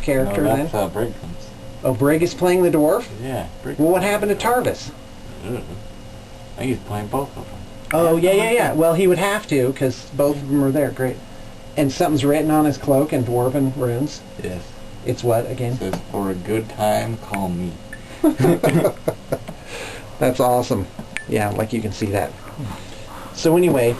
character then? That's Briggs. Oh, Brig is playing the dwarf? Yeah, Briggs. Well, what happened to Tarvis? I think he's playing both of them. Oh, yeah. Well, he would have to, because both of them are there. Great. And something's written on his cloak in dwarven runes? Yes. It's what, again? It says, for a good time, call me. That's awesome. Yeah, like you can see that. So anyway,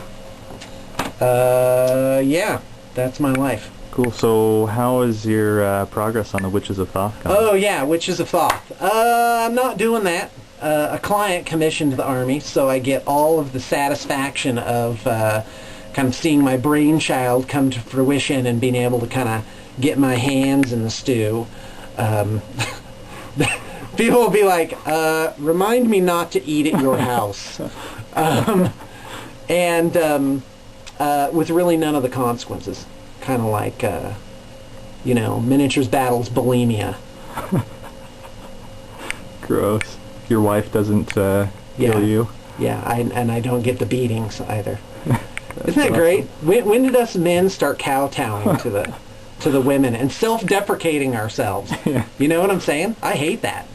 yeah, that's my life. Cool. So how is your progress on the Witches of Thoth going? Oh, yeah, Witches of Thoth. I'm not doing that. A client commissioned the army, so I get all of the satisfaction of kind of seeing my brainchild come to fruition and being able to kind of get my hands in the stew. People will be like, remind me not to eat at your house. With really none of the consequences. Kind of like, you know, miniatures battles bulimia. Gross. Your wife doesn't kill you? Yeah, and I don't get the beatings either. Isn't that great? When did us men start kowtowing to the women and self-deprecating ourselves? Yeah. You know what I'm saying? I hate that.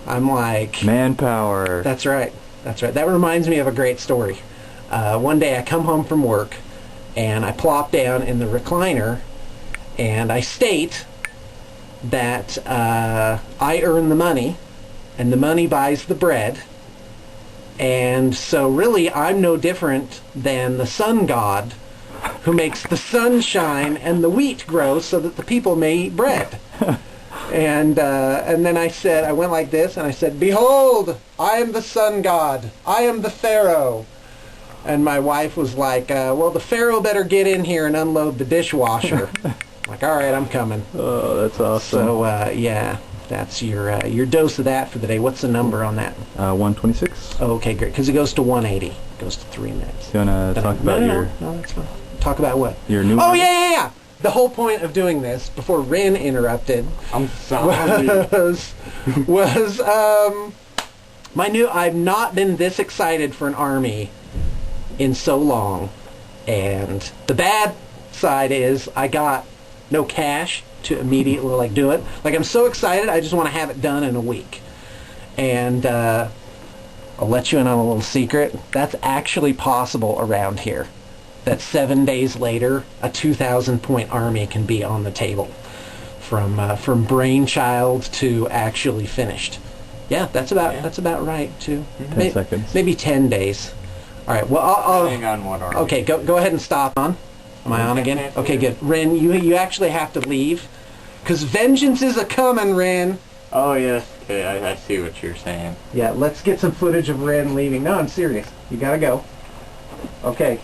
I'm like... Manpower. That's right. That's right. That reminds me of a great story. One day I come home from work and I plop down in the recliner and I state that I earn the money and the money buys the bread, and so really I'm no different than the sun god who makes the sun shine and the wheat grow so that the people may eat bread. And then I went like this, and I said, "Behold, I am the sun god. I am the pharaoh." And my wife was like, "Well, the pharaoh better get in here and unload the dishwasher." I'm like, all right, I'm coming. Oh, that's awesome. So, yeah, that's your dose of that for the day. What's the number on that? 126. Oh, okay, great, because it goes to 180. It goes to 3 minutes. You want to talk about No, that's fine. Talk about what? Your new... Oh, yeah. The whole point of doing this, before Rin interrupted, I'm sorry. was I've not been this excited for an army in so long. And the bad side is I got no cash to immediately do it. I'm so excited, I just want to have it done in a week. And I'll let you in on a little secret. That's actually possible around here. That 7 days later, a 2,000-point army can be on the table, from brainchild to actually finished. Yeah, that's about right too. 10 seconds. Maybe 10 days. All right. Well, I'll hang on one army. Okay, go ahead and stop on. Am I on again? Okay, good. Ren, you actually have to leave, because vengeance is a coming, Ren. Oh yes. Okay, I see what you're saying. Yeah, let's get some footage of Ren leaving. No, I'm serious. You gotta go. Okay.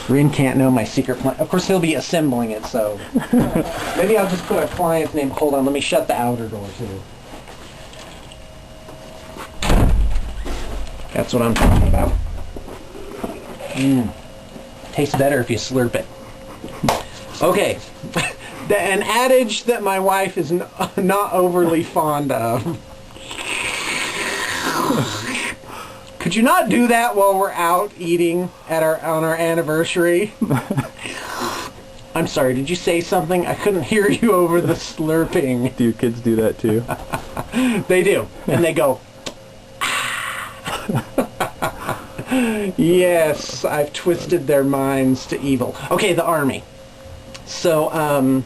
Ren can't know my secret plan. Of course, he'll be assembling it, so... Maybe I'll just put a client's name. Hold on, let me shut the outer door, too. That's what I'm talking about. Tastes better if you slurp it. Okay. An adage that my wife is not overly fond of. Could you not do that while we're out eating on our anniversary? I'm sorry, did you say something? I couldn't hear you over the slurping. Do your kids do that too? They do. And they go, yes, I've twisted their minds to evil. Okay, the army. So,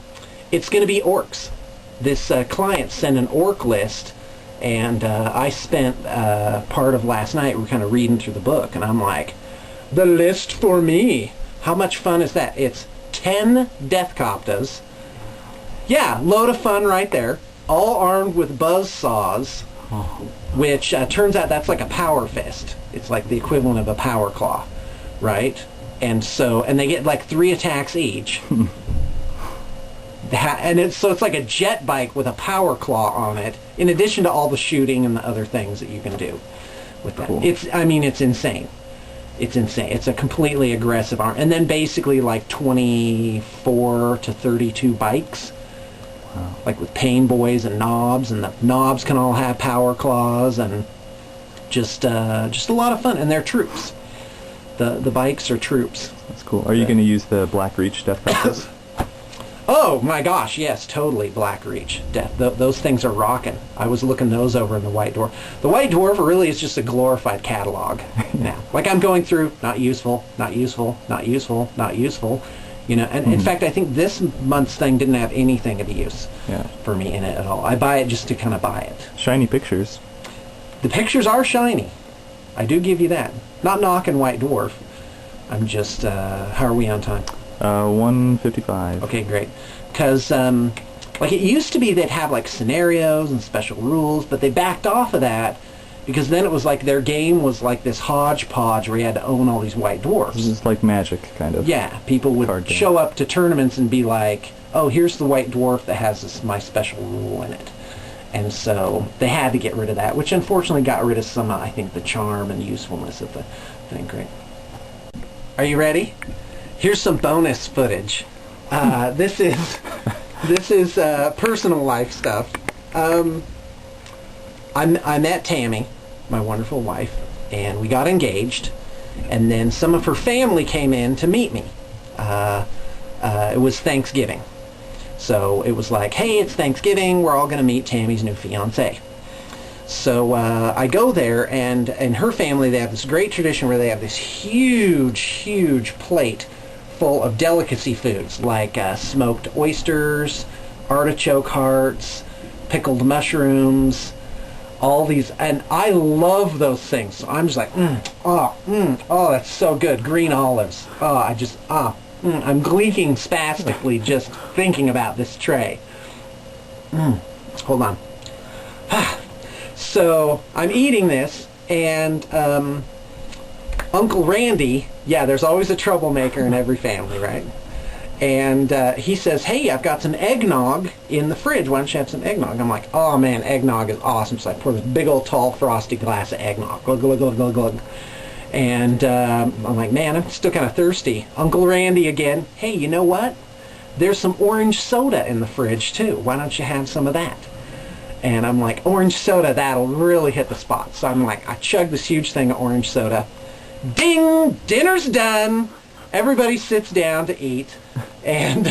it's going to be orcs. This client sent an orc list, and I spent part of last night, we're kind of reading through the book, and I'm like, the list for me. How much fun is that? It's 10 death coptas. Yeah, load of fun right there. All armed with buzz saws, which turns out that's like a power fist. It's like the equivalent of a power claw, right? And they get like 3 attacks each. So it's like a jet bike with a power claw on it, in addition to all the shooting and the other things that you can do with that. Cool. It's insane. It's insane. It's a completely aggressive arm. And then basically like 24 to 32 bikes. Wow. Like with pain boys and knobs, and the knobs can all have power claws, and just a lot of fun. And they're troops. The bikes are troops. That's cool. Are you going to use the Black Reach death coptas? Oh my gosh, yes, totally Black Reach. Those things are rocking. I was looking those over in the White Dwarf. The White Dwarf really is just a glorified catalog now. Like I'm going through, not useful, not useful, not useful, not useful. You know, and in fact, I think this month's thing didn't have anything of use for me in it at all. I buy it just to kind of buy it. Shiny pictures. The pictures are shiny. I do give you that. Not knocking White Dwarf. I'm just, how are we on time? 1:55. Okay, great. Because, like, it used to be they'd have, like, scenarios and special rules, but they backed off of that because then it was like their game was like this hodgepodge where you had to own all these White Dwarfs. This is like Magic, kind of. Yeah, people would show up to tournaments and be like, oh, here's the White Dwarf that has my special rule in it. And so they had to get rid of that, which unfortunately got rid of some, I think, the charm and usefulness of the thing. Great. Are you ready? Here's some bonus footage. This is personal life stuff. I met Tammy, my wonderful wife, and we got engaged. And then some of her family came in to meet me. It was Thanksgiving. So it was like, hey, it's Thanksgiving, we're all going to meet Tammy's new fiance. So I go there, and in her family, they have this great tradition where they have this huge, huge plate full of delicacy foods, like smoked oysters, artichoke hearts, pickled mushrooms, all these, and I love those things. So I'm just like, oh, that's so good. Green olives. Oh, I'm gleeking spastically just thinking about this tray. Hold on. So I'm eating this, and Uncle Randy, yeah, there's always a troublemaker in every family, right? And he says, hey, I've got some eggnog in the fridge. Why don't you have some eggnog? I'm like, oh, man, eggnog is awesome. So I pour this big old tall frosty glass of eggnog. Glug, glug, glug, glug, glug. And I'm like, man, I'm still kind of thirsty. Uncle Randy again, hey, you know what? There's some orange soda in the fridge, too. Why don't you have some of that? And I'm like, orange soda, that'll really hit the spot. So I'm like, I chug this huge thing of orange soda. Ding! Dinner's done. Everybody sits down to eat. And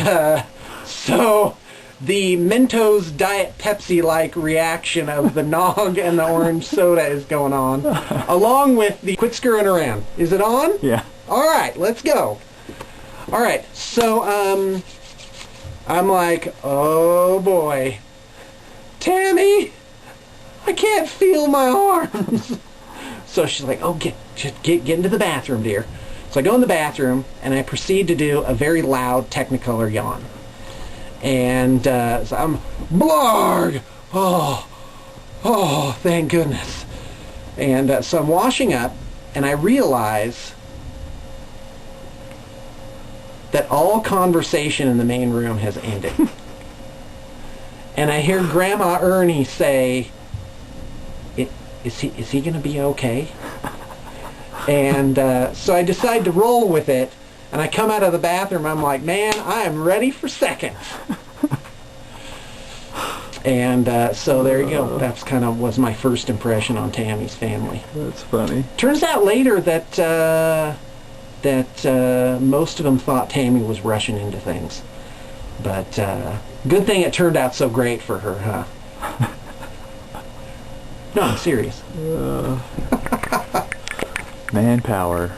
so the Mentos Diet Pepsi-like reaction of the nog and the orange soda is going on, along with the quit screwing around. Is it on? Yeah. All right, let's go. All right, so I'm like, oh boy. Tammy, I can't feel my arms. So she's like, oh, get into the bathroom, dear. So I go in the bathroom, and I proceed to do a very loud Technicolor yawn. And so I'm, blarg! Oh, thank goodness. And so I'm washing up, and I realize that all conversation in the main room has ended. And I hear Grandma Ernie say, is he going to be okay? And so I decide to roll with it, and I come out of the bathroom, I'm like, man, I am ready for seconds. And so there you go. That's kind of was my first impression on Tammy's family. That's funny. Turns out later that most of them thought Tammy was rushing into things. But good thing it turned out so great for her, huh? No, I'm serious. Manpower.